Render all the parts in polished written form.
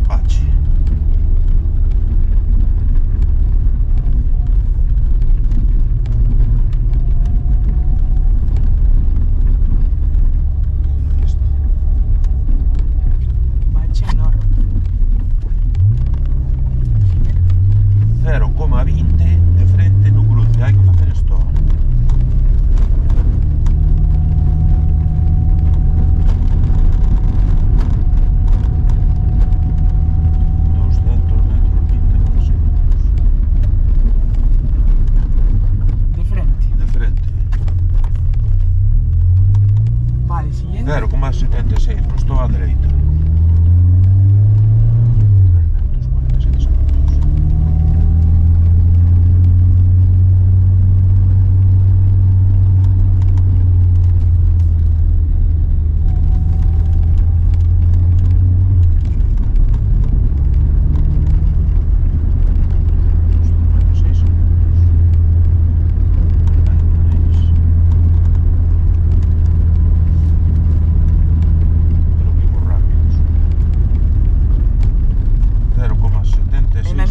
Apache. Apache enorme. 0,20 de frente no cruce, hai que facer isto. De frente. De frente. Vale, siguiente. 0,76, pero estou á dereita. 347 segundos.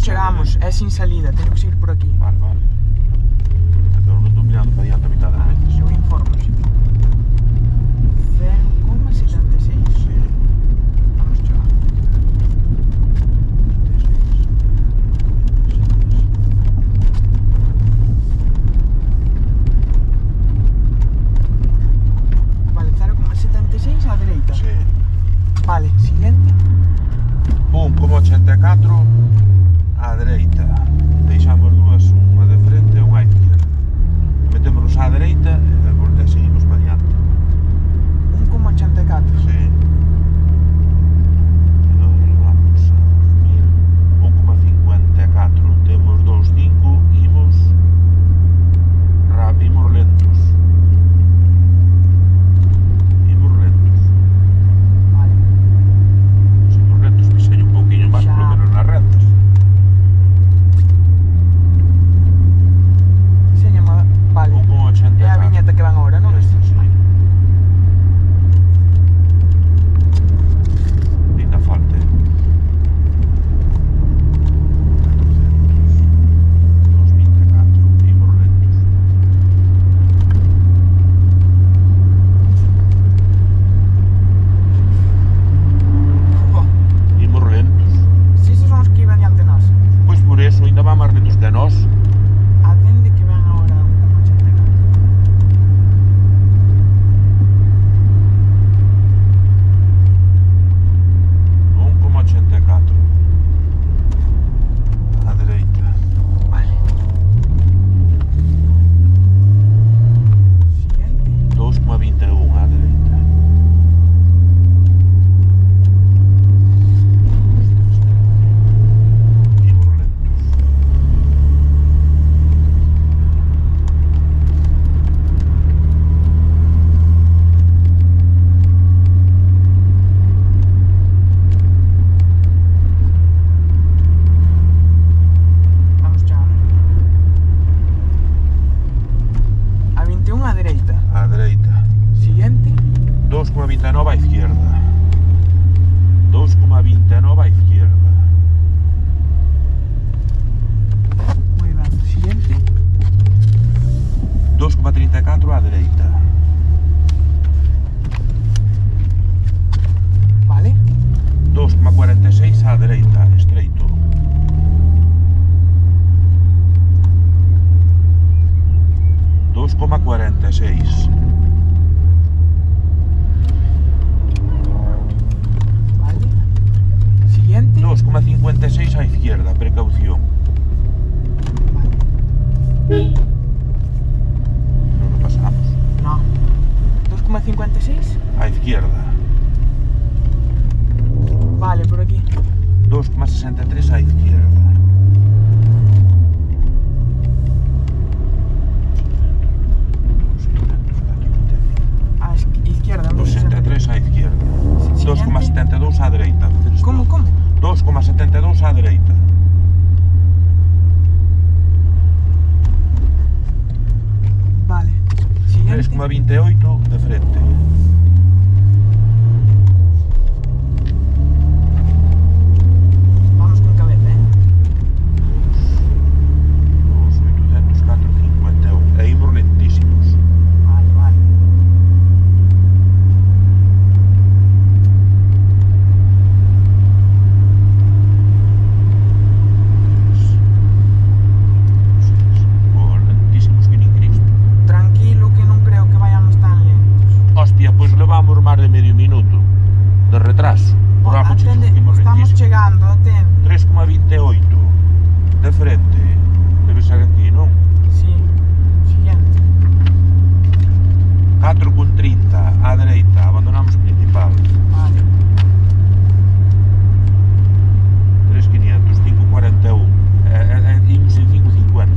Chegamos, é sin salida, teño que seguir por aquí. Vale, vale. Pero non estou mirando para diante a mitad das veces. Eu informo. 0,76. Sí. Vamos chegar. Vale, 0,76 á dereita. Sí. Vale, siguiente. 1,84 á dereita. Deixamos dúas, unha de frente e unha á izquierda. Metémonos á dereita e seguimos para diante. 1,84. Sí. E nos vamos a 1,54. Temos 2,5, imos lentos. Imos lentos. Vale. Se imos lentos, piseño un pouquiño máis, Xa. polo menos nas rentas. Vale. 1,84. É a viñeta que van agora, non? Esta, sí. Ainda falta. 2,24. Imos lentos. Oh, Imos lentos. si esos son os que iban diante nós. Pois por eso ainda van máis lentos que nós. Atende que ven agora 1,84. 1,84. Á dereita. Vale. Siguiente. 2,21 á dereita. Imos lentos. Vamos chegar. A 21 á dereita. Á dereita. Siguiente. 2,29 á izquierda. 2,29 á izquierda. Moi ben. Siguiente. 2,34 á dereita. Vale. 2,46 á dereita, estreito. 2,46. Vale. Siguiente. 2,56 á izquierda, precaución. Vale. Non nos pasamos. No. 2,56. Á izquierda. Vale, por aquí. 2,63 á izquierda. A izquierda. 2,63 á izquierda. Siguiente. 2,72 á dereita. Como? 2,72 á dereita. Vale. Siguiente. 3,28 de frente. Cando, atento. 3,28 de frente. Debe ser aquí, non? Sí. Siguiente. 4,30 á dereita, abandonamos principal. Vale. 3,500, 5,41. Imos en 5,50.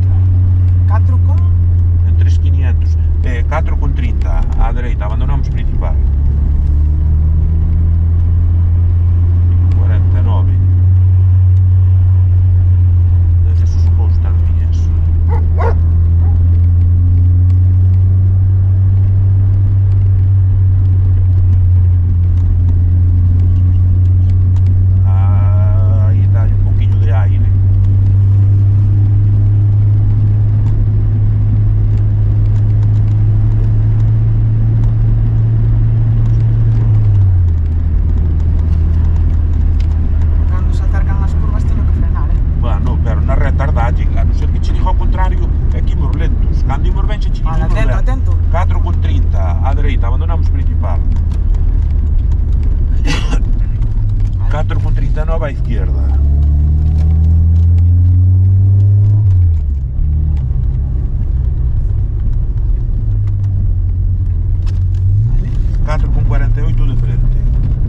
4 con... En 3,500. 4,30 á dereita, abandonamos principal. 5,49. Desde esos supous estar miñas. Aí dá un poquillo de aire. Cando se acercan as curvas teño que frenar, Bueno, pero na retardalle, a non ser que che diga ao contrario, é que imos lentos. Cando imos ben, che Vale, imos atento, atento. 4,30 á dereita, abandonamos principal. 4,39 á izquierda. Vale. 4,48 de frente.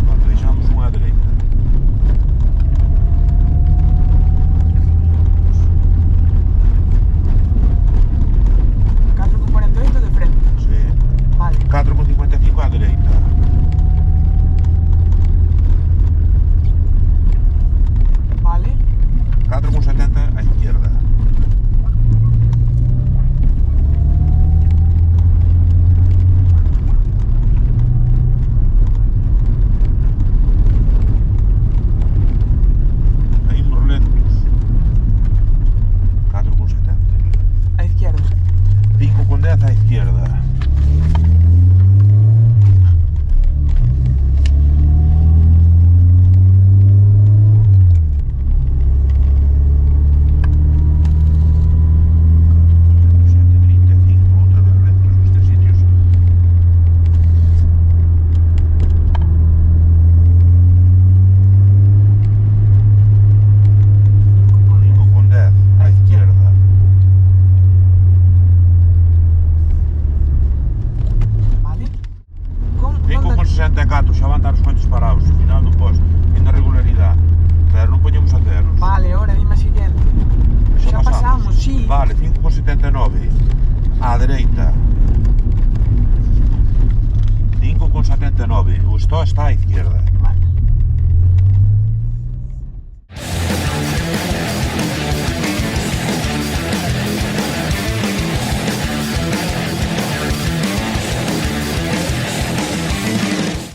Cando deixamos unha á dereita. Catro con 48 de frente. Sí. Vale. 4,55 á dereita. Vale. 4,70 á izquierda. Aí imos lentos. 4,70. A izquierda. 5,10 á izquierda. Outra vez lento nestes sitios. Con 5,10 á izquierda. Vale. Con 5,64, xa van dar os cuantos parados, ao final do posto, en regularidade, pero non poñemos a ceros. Vale, ahora dime a siguiente. Xa pasamos, sí. Vale, 5,79 á dereita. 5,79, o stop está á izquierda. Vale.